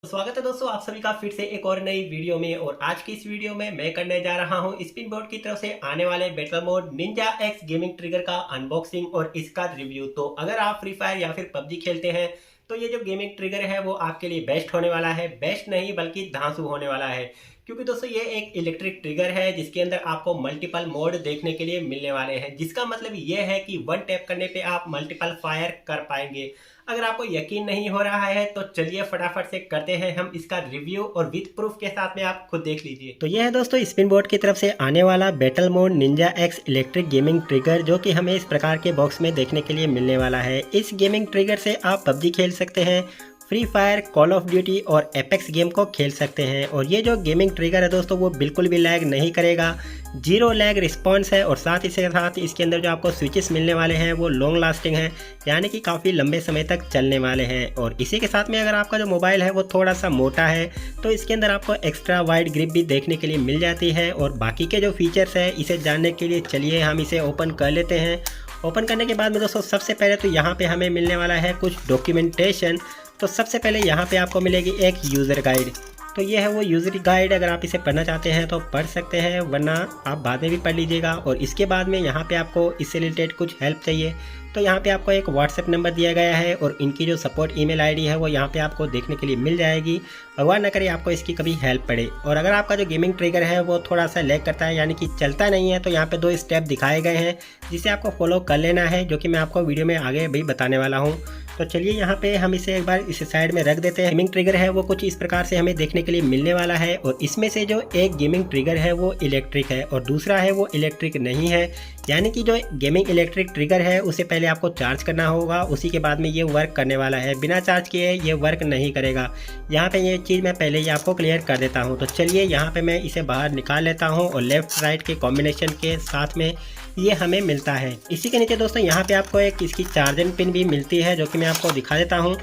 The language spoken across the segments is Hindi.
स्वागत है दोस्तों आप सभी का फिर से एक और नई वीडियो में। और आज की इस वीडियो में मैं करने जा रहा हूं स्पिन बोर्ड की तरफ से आने वाले battle mode Ninja x gaming trigger का अनबॉक्सिंग और इसका रिव्यू। तो अगर आप फ्री फायर या फिर पबजी खेलते हैं तो ये जो गेमिंग ट्रिगर है वो आपके लिए बेस्ट होने वाला है। बेस्ट नहीं बल्कि धांसू होने वाला है, क्योंकि दोस्तों ये एक इलेक्ट्रिक ट्रिगर है जिसके अंदर आपको मल्टीपल मोड देखने के लिए मिलने वाले हैं, जिसका मतलब ये है कि वन टैप करने पे आप मल्टीपल फायर कर पाएंगे। अगर आपको यकीन नहीं हो रहा है तो चलिए फटाफट से करते हैं हम इसका रिव्यू और विद प्रूफ के साथ में आप खुद देख लीजिए। तो यह है दोस्तों स्पिन बोर्ड की तरफ से आने वाला battle mode Ninja x electric gaming trigger, जो कि हमें इस प्रकार के बॉक्स में देखने के लिए मिलने वाला है। इस गेमिंग ट्रिगर से आप पबजी खेल सकते हैं, free fire, call of duty और एपेक्स गेम को खेल सकते हैं। और ये जो गेमिंग ट्रिगर है दोस्तों वो बिल्कुल भी लैग नहीं करेगा, जीरो लैग रिस्पॉन्स है। और साथ ही साथ इसके अंदर जो आपको स्विचेस मिलने वाले हैं वो लॉन्ग लास्टिंग है, यानी कि काफ़ी लंबे समय तक चलने वाले हैं। और इसी के साथ में अगर आपका जो मोबाइल है वो थोड़ा सा मोटा है तो इसके अंदर आपको एक्स्ट्रा वाइड ग्रिप भी देखने के लिए मिल जाती है। और बाकी के जो फीचर्स है इसे जानने के लिए चलिए हम इसे ओपन कर लेते हैं। ओपन करने के बाद में दोस्तों सबसे पहले तो यहाँ पे हमें मिलने वाला है कुछ डॉक्यूमेंटेशन। तो सबसे पहले यहाँ पे आपको मिलेगी एक यूज़र गाइड। तो ये है वो यूज़र गाइड, अगर आप इसे पढ़ना चाहते हैं तो पढ़ सकते हैं, वरना आप बाद में भी पढ़ लीजिएगा। और इसके बाद में यहाँ पे आपको इससे रिलेटेड कुछ हेल्प चाहिए तो यहाँ पे आपको एक व्हाट्सएप नंबर दिया गया है और इनकी जो सपोर्ट ईमेल आईडी है वो यहाँ पे आपको देखने के लिए मिल जाएगी। भगवान न करे आपको इसकी कभी हेल्प पड़े। और अगर आपका जो गेमिंग ट्रिगर है वो थोड़ा सा लैग करता है, यानी कि चलता नहीं है, तो यहाँ पे 2 स्टेप दिखाए गए हैं जिसे आपको फॉलो कर लेना है, जो कि मैं आपको वीडियो में आगे भी बताने वाला हूँ। तो चलिए यहाँ पे हम इसे एक बार इस साइड में रख देते हैं। गेमिंग ट्रिगर है वो कुछ इस प्रकार से हमें देखने के लिए मिलने वाला है। और इसमें से जो एक गेमिंग ट्रिगर है वो इलेक्ट्रिक है और दूसरा है वो इलेक्ट्रिक नहीं है, यानी कि जो गेमिंग इलेक्ट्रिक ट्रिगर है उसे पहले आपको चार्ज करना होगा, उसी के बाद में ये वर्क करने वाला है। बिना चार्ज किए ये वर्क नहीं करेगा। यहाँ पे ये चीज़ मैं पहले ही आपको क्लियर कर देता हूँ। तो चलिए यहाँ पे मैं इसे बाहर निकाल लेता हूँ और लेफ्ट राइट के कॉम्बिनेशन के साथ में ये हमें मिलता है। इसी के नीचे दोस्तों यहाँ पे आपको एक इसकी चार्जिंग पिन भी मिलती है, जो कि मैं आपको दिखा देता हूँ।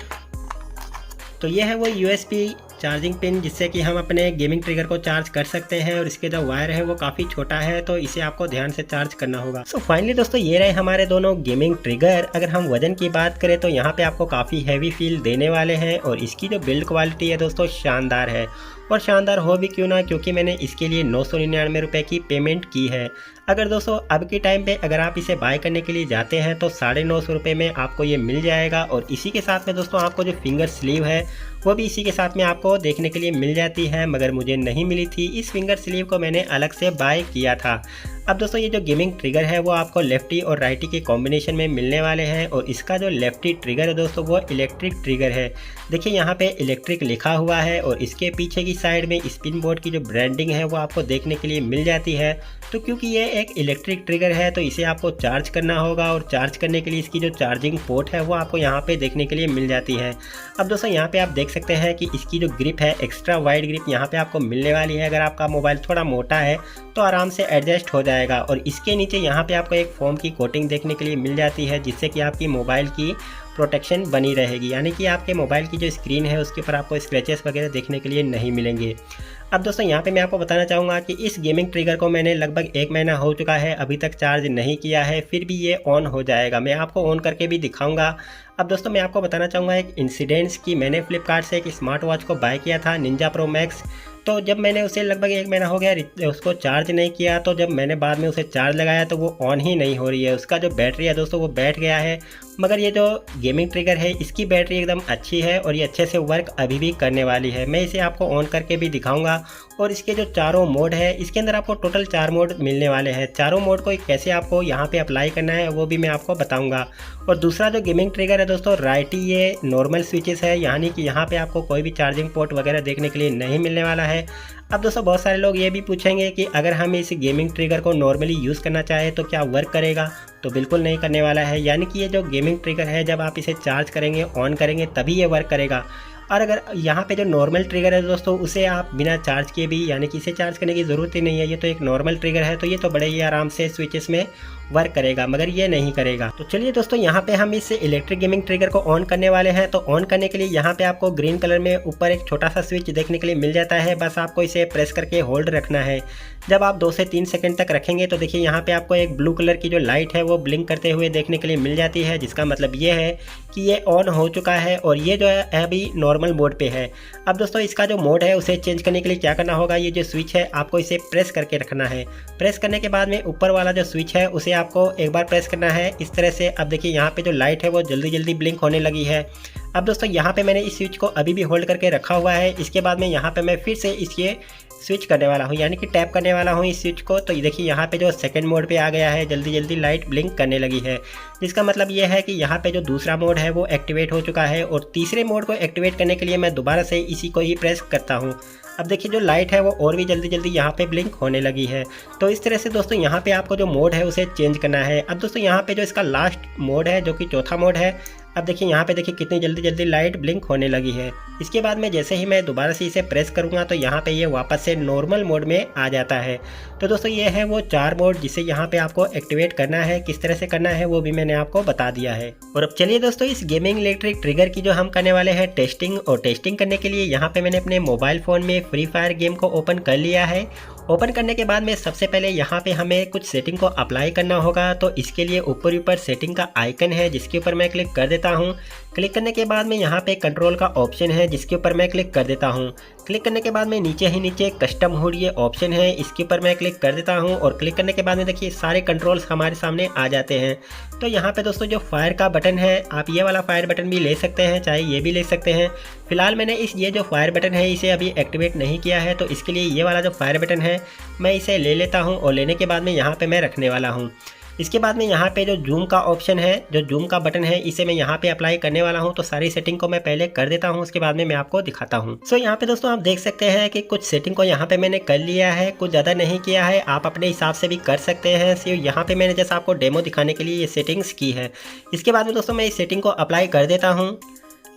तो ये है वो यूएसबी चार्जिंग पिन, जिससे कि हम अपने गेमिंग ट्रिगर को चार्ज कर सकते हैं। और इसके जो वायर है वो काफ़ी छोटा है, तो इसे आपको ध्यान से चार्ज करना होगा। सो फाइनली दोस्तों ये रहे हमारे दोनों गेमिंग ट्रिगर। अगर हम वजन की बात करें तो यहाँ पे आपको काफ़ी हैवी फील देने वाले हैं। और इसकी जो बिल्ड क्वालिटी है दोस्तों शानदार है। और शानदार हो भी क्यों ना, क्योंकि मैंने इसके लिए 999 रुपये की पेमेंट की है। अगर दोस्तों अब के टाइम पे अगर आप इसे बाय करने के लिए जाते हैं तो 950 रुपये में आपको ये मिल जाएगा। और इसी के साथ में दोस्तों आपको जो फिंगर स्लीव है वो भी इसी के साथ में आपको देखने के लिए मिल जाती है, मगर मुझे नहीं मिली थी। इस फिंगर स्लीव को मैंने अलग से बाय किया था। अब दोस्तों ये जो गेमिंग ट्रिगर है वो आपको लेफ्टी और राइटी के कॉम्बिनेशन में मिलने वाले हैं। और इसका जो लेफ्टी ट्रिगर है दोस्तों वो इलेक्ट्रिक ट्रिगर है। देखिए यहाँ पे इलेक्ट्रिक लिखा हुआ है और इसके पीछे की साइड में स्पिन बोर्ड की जो ब्रांडिंग है वो आपको देखने के लिए मिल जाती है। तो क्योंकि ये एक इलेक्ट्रिक ट्रिगर है तो इसे आपको चार्ज करना होगा, और चार्ज करने के लिए इसकी जो चार्जिंग पोर्ट है वो आपको यहाँ पे देखने के लिए मिल जाती है। अब दोस्तों यहाँ पे आप देख सकते हैं कि इसकी जो ग्रिप है, एक्स्ट्रा वाइड ग्रिप यहाँ पे आपको मिलने वाली है। अगर आपका मोबाइल थोड़ा मोटा है तो आराम से एडजस्ट हो जाएगा। और इसके नीचे यहाँ पे आपको एक फोम की कोटिंग देखने के लिए मिल जाती है, जिससे कि आपकी मोबाइल की प्रोटेक्शन बनी रहेगी, यानी कि आपके मोबाइल की जो स्क्रीन है उसके ऊपर आपको स्क्रैचेस वगैरह देखने के लिए नहीं मिलेंगे। अब दोस्तों यहाँ पे मैं आपको बताना चाहूँगा कि इस गेमिंग ट्रिगर को मैंने लगभग 1 महीना हो चुका है, अभी तक चार्ज नहीं किया है, फिर भी ये ऑन हो जाएगा। मैं आपको ऑन करके भी दिखाऊंगा। अब दोस्तों मैं आपको बताना चाहूँगा एक इंसिडेंट्स की। मैंने फ्लिपकार्ट से एक स्मार्ट वॉच को बाय किया था, निंजा प्रो मैक्स। तो जब मैंने उसे लगभग 1 महीना हो गया उसको चार्ज नहीं किया, तो जब मैंने बाद में उसे चार्ज लगाया तो वो ऑन ही नहीं हो रही है। उसका जो बैटरी है दोस्तों वो बैठ गया है। मगर ये जो गेमिंग ट्रिगर है इसकी बैटरी एकदम अच्छी है और ये अच्छे से वर्क अभी भी करने वाली है। मैं इसे आपको ऑन करके भी दिखाऊंगा। और इसके जो चारों मोड है, इसके अंदर आपको टोटल 4 मोड मिलने वाले हैं। चारों मोड को कैसे आपको यहाँ पे अप्लाई करना है वो भी मैं आपको बताऊंगा। और दूसरा जो गेमिंग ट्रिगर है दोस्तों राइटी, ये नॉर्मल स्विचेस है, यानी कि यहाँ पे आपको कोई भी चार्जिंग पोर्ट वगैरह देखने के लिए नहीं मिलने वाला है। अब दोस्तों बहुत सारे लोग ये भी पूछेंगे कि अगर हम इस गेमिंग ट्रिगर को नॉर्मली यूज़ करना चाहें तो क्या वर्क करेगा, तो बिल्कुल नहीं करने वाला है। यानी कि ये जो गेमिंग ट्रिगर है जब आप इसे चार्ज करेंगे, ऑन करेंगे, तभी ये वर्क करेगा। और अगर यहाँ पे जो नॉर्मल ट्रिगर है दोस्तों उसे आप बिना चार्ज किए भी, यानी कि इसे चार्ज करने की ज़रूरत ही नहीं है, ये तो एक नॉर्मल ट्रिगर है, तो ये तो बड़े ही आराम से स्विचेस में वर्क करेगा, मगर ये नहीं करेगा। तो चलिए दोस्तों यहाँ पे हम इस इलेक्ट्रिक गेमिंग ट्रिगर को ऑन करने वाले हैं। तो ऑन करने के लिए यहाँ पे आपको ग्रीन कलर में ऊपर एक छोटा सा स्विच देखने के लिए मिल जाता है, बस आपको इसे प्रेस करके होल्ड रखना है। जब आप 2 से 3 सेकंड तक रखेंगे तो देखिए यहाँ पे आपको एक ब्लू कलर की जो लाइट है वो ब्लिंक करते हुए देखने के लिए मिल जाती है, जिसका मतलब ये है कि ये ऑन हो चुका है। और ये जो है अभी नॉर्मल नॉर्मल मोड पे है। अब दोस्तों इसका जो मोड है उसे चेंज करने के लिए क्या करना होगा, ये जो स्विच है आपको इसे प्रेस करके रखना है। प्रेस करने के बाद में ऊपर वाला जो स्विच है उसे आपको एक बार प्रेस करना है इस तरह से। अब देखिए यहाँ पे जो लाइट है वो जल्दी जल्दी ब्लिंक होने लगी है। अब दोस्तों यहाँ पे मैंने इस स्विच को अभी भी होल्ड करके रखा हुआ है। इसके बाद में यहाँ पे मैं फिर से इसके स्विच करने वाला हूँ, यानी कि टैप करने वाला हूँ इस स्विच को। तो ये देखिए यहाँ पे जो सेकंड मोड पे आ गया है, जल्दी जल्दी लाइट ब्लिंक करने लगी है, जिसका मतलब ये है कि यहाँ पे जो दूसरा मोड है वो एक्टिवेट हो चुका है। और तीसरे मोड को एक्टिवेट करने के लिए मैं दोबारा से इसी को ही प्रेस करता हूँ। अब देखिए जो लाइट है वो और भी जल्दी जल्दी यहाँ पे ब्लिंक होने लगी है। तो इस तरह से दोस्तों यहाँ पे आपको जो मोड है उसे चेंज करना है। अब दोस्तों यहाँ पे जो इसका लास्ट मोड है जो कि चौथा मोड है, अब देखिए यहाँ पे देखिए कितनी जल्दी जल्दी लाइट ब्लिंक होने लगी है। इसके बाद में जैसे ही मैं दोबारा से इसे प्रेस करूँगा तो यहाँ पे ये वापस से नॉर्मल मोड में आ जाता है। तो दोस्तों ये है वो 4 मोड जिसे यहाँ पे आपको एक्टिवेट करना है। किस तरह से करना है वो भी मैंने आपको बता दिया है। और अब चलिए दोस्तों इस गेमिंग इलेक्ट्रिक ट्रिगर की जो हम करने वाले हैं टेस्टिंग, और टेस्टिंग करने के लिए यहाँ पे मैंने अपने मोबाइल फ़ोन में फ्री फायर गेम को ओपन कर लिया है। ओपन करने के बाद में सबसे पहले यहाँ पे हमें कुछ सेटिंग को अप्लाई करना होगा। तो इसके लिए ऊपर सेटिंग का आइकन है जिसके ऊपर मैं क्लिक कर देता हूँ। क्लिक करने के बाद में यहाँ पे कंट्रोल का ऑप्शन है जिसके ऊपर मैं क्लिक कर देता हूँ। क्लिक करने के बाद में नीचे ही नीचे कस्टम हुड ये ऑप्शन है, इसके ऊपर मैं क्लिक कर देता हूँ। और क्लिक करने के बाद में देखिए सारे कंट्रोल्स हमारे सामने आ जाते हैं। तो यहाँ पे दोस्तों जो फायर का बटन है, आप ये वाला फायर बटन भी ले सकते हैं, चाहे ये भी ले सकते हैं। फिलहाल मैंने ये जो फायर बटन है इसे अभी एक्टिवेट नहीं किया है, तो इसके लिए ये वाला जो फायर बटन है मैं इसे ले लेता हूँ। और लेने के बाद में यहाँ पे मैं रखने वाला हूँ। इसके बाद में यहाँ पे जो जूम का ऑप्शन है, जो जूम का बटन है, इसे मैं यहाँ पे अप्लाई करने वाला हूँ। तो सारी सेटिंग को मैं पहले कर देता हूँ, उसके बाद में मैं आपको दिखाता हूँ। सो यहाँ पे दोस्तों आप देख सकते हैं कि कुछ सेटिंग को यहाँ पे मैंने कर लिया है, कुछ ज़्यादा नहीं किया है। आप अपने हिसाब से भी कर सकते हैं। सिर्फ यहाँ पे मैंने जैसा आपको डेमो दिखाने के लिए ये सेटिंग्स की है। इसके बाद में दोस्तों मैं इस सेटिंग को अप्लाई कर देता हूँ।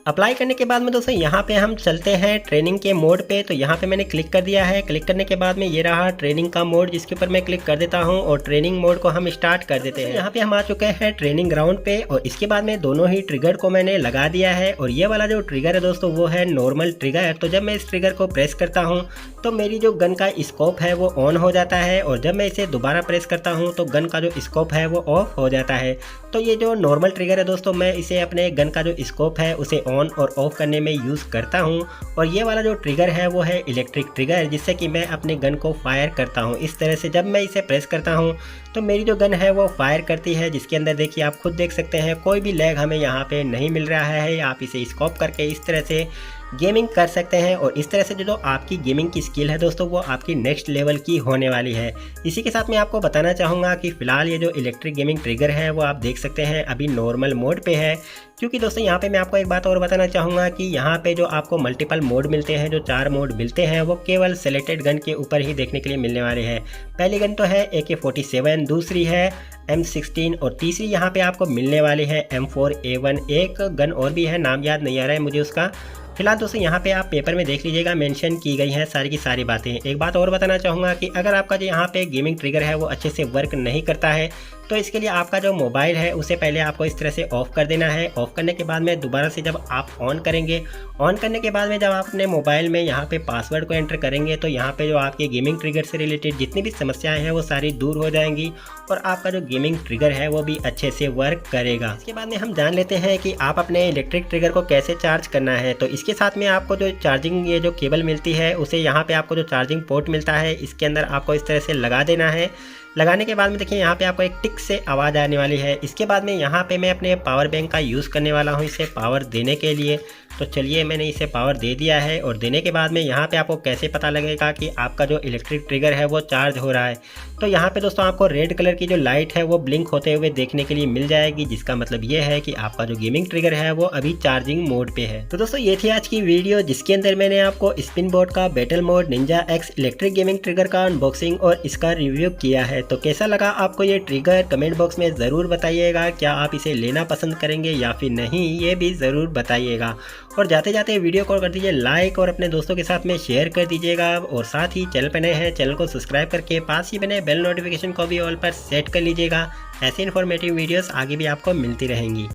अप्लाई करने के बाद में दोस्तों यहाँ पे हम चलते हैं ट्रेनिंग के मोड पे। तो यहाँ पे मैंने क्लिक कर दिया है। क्लिक करने के बाद में ये रहा ट्रेनिंग का मोड, जिसके ऊपर मैं क्लिक कर देता हूँ और ट्रेनिंग मोड को हम स्टार्ट कर देते हैं। यहाँ पे हम आ चुके हैं ट्रेनिंग ग्राउंड पे। और इसके बाद में दोनों ही ट्रिगर को मैंने लगा दिया है। और ये वाला जो ट्रिगर है दोस्तों वो है नॉर्मल ट्रिगर। तो जब मैं इस ट्रिगर को प्रेस करता हूँ तो मेरी जो गन का स्कोप है वो ऑन हो जाता है। और जब मैं इसे दोबारा प्रेस करता हूँ तो गन का जो स्कोप है वो ऑफ हो जाता है। तो ये जो नॉर्मल ट्रिगर है दोस्तों, मैं इसे अपने गन का जो स्कोप है उसे ऑन और ऑफ करने में यूज़ करता हूँ। और ये वाला जो ट्रिगर है वो है इलेक्ट्रिक ट्रिगर, जिससे कि मैं अपने गन को फायर करता हूँ। इस तरह से जब मैं इसे प्रेस करता हूँ तो मेरी जो गन है वो फायर करती है, जिसके अंदर देखिए आप खुद देख सकते हैं कोई भी लैग हमें यहाँ पे नहीं मिल रहा है। आप इसे स्कोप करके इस तरह से गेमिंग कर सकते हैं। और इस तरह से जो आपकी गेमिंग की स्किल है दोस्तों वो आपकी नेक्स्ट लेवल की होने वाली है। इसी के साथ मैं आपको बताना चाहूँगा कि फ़िलहाल ये जो इलेक्ट्रिक गेमिंग ट्रिगर है वो आप देख सकते हैं अभी नॉर्मल मोड पे है। क्योंकि दोस्तों यहाँ पे मैं आपको एक बात और बताना चाहूँगा कि यहाँ पे जो आपको मल्टीपल मोड मिलते हैं, जो 4 मोड मिलते हैं, वो केवल सेलेक्टेड गन के ऊपर ही देखने के लिए मिलने वाले हैं। पहली गन तो है AK-47, दूसरी है M16 और तीसरी यहाँ पे आपको मिलने वाली है M4A1। एक गन और भी है, नाम याद नहीं आ रहा है मुझे उसका। फिलहाल दोस्तों यहाँ पे आप पेपर में देख लीजिएगा, मेंशन की गई हैं सारी की सारी बातें। एक बात और बताना चाहूँगा कि अगर आपका जो यहाँ पे गेमिंग ट्रिगर है वो अच्छे से वर्क नहीं करता है तो इसके लिए आपका जो मोबाइल है उसे पहले आपको इस तरह से ऑफ़ कर देना है। ऑफ़ करने के बाद में दोबारा से जब आप ऑन करेंगे, ऑन करने के बाद में जब आप अपने मोबाइल में यहाँ पे पासवर्ड को एंटर करेंगे तो यहाँ पे जो आपके गेमिंग ट्रिगर से रिलेटेड जितनी भी समस्याएं हैं वो सारी दूर हो जाएंगी और आपका जो गेमिंग ट्रिगर है वो भी अच्छे से वर्क करेगा। इसके बाद में हम जान लेते हैं कि आप अपने इलेक्ट्रिक ट्रिगर को कैसे चार्ज करना है। तो इसके साथ में आपको जो चार्जिंग ये जो केबल मिलती है उसे यहाँ पे आपको जो चार्जिंग पोर्ट मिलता है इसके अंदर आपको इस तरह से लगा देना है। लगाने के बाद में देखिए यहाँ पे आपको एक टिक से आवाज़ आने वाली है। इसके बाद में यहाँ पे मैं अपने पावर बैंक का यूज़ करने वाला हूँ इसे पावर देने के लिए। तो चलिए मैंने इसे पावर दे दिया है। और देने के बाद में यहाँ पे आपको कैसे पता लगेगा कि आपका जो इलेक्ट्रिक ट्रिगर है वो चार्ज हो रहा है। तो यहाँ पे दोस्तों आपको रेड कलर की जो लाइट है वो ब्लिंक होते हुए देखने के लिए मिल जाएगी, जिसका मतलब ये है कि आपका जो गेमिंग ट्रिगर है वो अभी चार्जिंग मोड पे है। तो दोस्तों ये थी आज की वीडियो, जिसके अंदर मैंने आपको स्पिन बोर्ड का battle mode Ninja X electric gaming trigger का अनबॉक्सिंग और इसका रिव्यू किया है। तो कैसा लगा आपको ये ट्रिगर, कमेंट बॉक्स में ज़रूर बताइएगा। क्या आप इसे लेना पसंद करेंगे या फिर नहीं, ये भी ज़रूर बताइएगा। और जाते जाते वीडियो को कर दीजिए लाइक और अपने दोस्तों के साथ में शेयर कर दीजिएगा। और साथ ही चैनल पर नए हैं चैनल को सब्सक्राइब करके पास ही बने बेल नोटिफिकेशन को भी ऑल पर सेट कर लीजिएगा। ऐसे इन्फॉर्मेटिव वीडियोस आगे भी आपको मिलती रहेंगी।